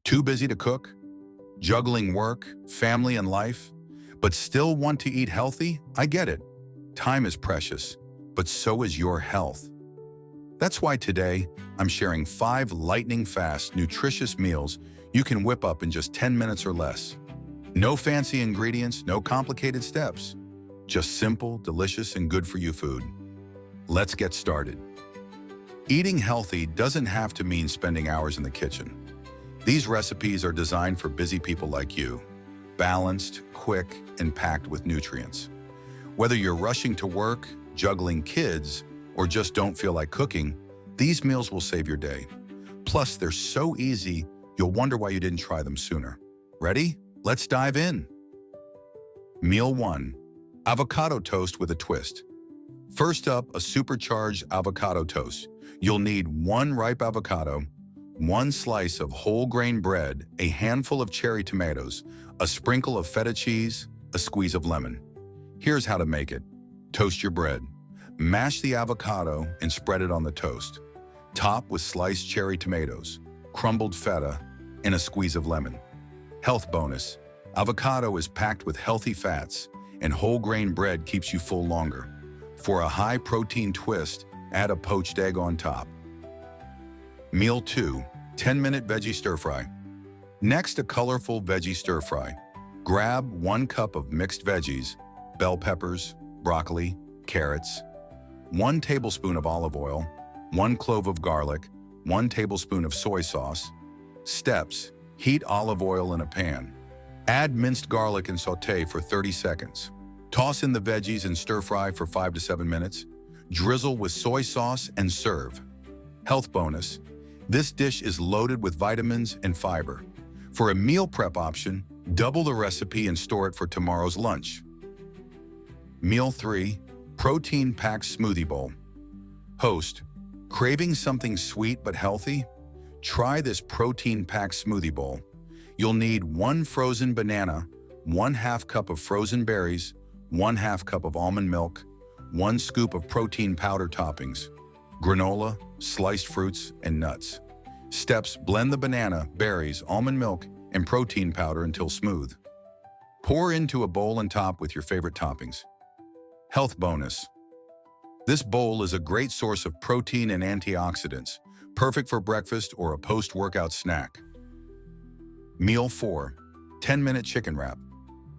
Too busy to cook? Juggling work, family, and life? But still want to eat healthy? I get it. Time is precious, but so is your health. That's why today, I'm sharing 5 lightning-fast, nutritious meals you can whip up in just 10 minutes or less. No fancy ingredients, no complicated steps. Just simple, delicious, and good-for-you food. Let's get started. Eating healthy doesn't have to mean spending hours in the kitchen. These recipes are designed for busy people like you. Balanced, quick, and packed with nutrients. Whether you're rushing to work, juggling kids, or just don't feel like cooking, these meals will save your day. Plus, they're so easy, you'll wonder why you didn't try them sooner. Ready? Let's dive in. Meal 1. Avocado toast with a twist. First up, a supercharged avocado toast. You'll need 1 ripe avocado, 1 slice of whole grain bread, a handful of cherry tomatoes, a sprinkle of feta cheese, a squeeze of lemon. Here's how to make it. Toast your bread. Mash the avocado and spread it on the toast. Top with sliced cherry tomatoes, crumbled feta, and a squeeze of lemon. Health bonus. Avocado is packed with healthy fats, and whole grain bread keeps you full longer. For a high-protein twist, add a poached egg on top. Meal 2. 10-minute veggie stir-fry. Next, a colorful veggie stir-fry. Grab 1 cup of mixed veggies, bell peppers, broccoli, carrots, 1 tablespoon of olive oil, 1 clove of garlic, 1 tablespoon of soy sauce. Steps: heat olive oil in a pan. Add minced garlic and sauté for 30 seconds. Toss in the veggies and stir-fry for 5 to 7 minutes. Drizzle with soy sauce and serve. Health bonus: this dish is loaded with vitamins and fiber. For a meal prep option, double the recipe and store it for tomorrow's lunch. Meal 3. Protein-packed smoothie bowl. Host: craving something sweet but healthy? Try this protein-packed smoothie bowl. You'll need 1 frozen banana, 1/2 cup of frozen berries, 1/2 cup of almond milk, 1 scoop of protein powder toppings, granola, sliced fruits, and nuts. Steps: blend the banana, berries, almond milk, and protein powder until smooth. Pour into a bowl and top with your favorite toppings. Health bonus: this bowl is a great source of protein and antioxidants, perfect for breakfast or a post-workout snack. Meal 4. 10-minute chicken wrap.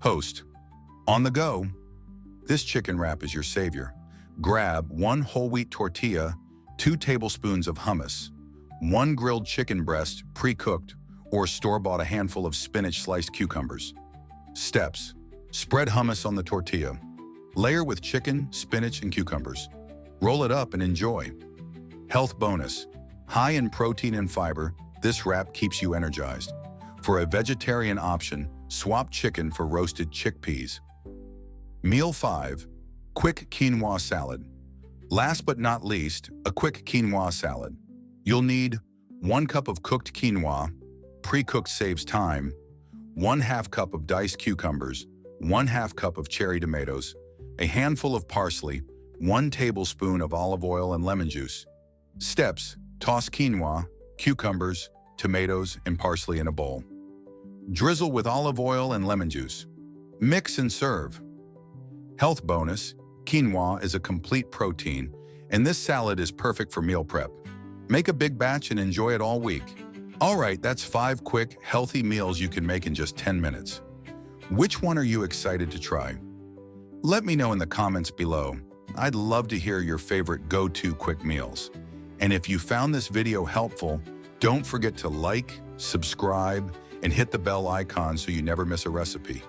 Host: on the go. This chicken wrap is your savior. Grab 1 whole wheat tortilla, 2 tablespoons of hummus, 1 grilled chicken breast pre-cooked, or store-bought a handful of spinach-sliced cucumbers. Steps: spread hummus on the tortilla. Layer with chicken, spinach, and cucumbers. Roll it up and enjoy. Health bonus: high in protein and fiber, this wrap keeps you energized. For a vegetarian option, swap chicken for roasted chickpeas. Meal 5. Quick quinoa salad. Last but not least, a quick quinoa salad. You'll need 1 cup of cooked quinoa, pre-cooked saves time, 1/2 cup of diced cucumbers, 1/2 cup of cherry tomatoes, a handful of parsley, 1 tablespoon of olive oil and lemon juice. Steps: toss quinoa, cucumbers, tomatoes, and parsley in a bowl. Drizzle with olive oil and lemon juice. Mix and serve. Health bonus: quinoa is a complete protein, and this salad is perfect for meal prep. Make a big batch and enjoy it all week. All right, that's 5 quick, healthy meals you can make in just 10 minutes. Which one are you excited to try? Let me know in the comments below. I'd love to hear your favorite go-to quick meals. And if you found this video helpful, don't forget to like, subscribe, and hit the bell icon so you never miss a recipe.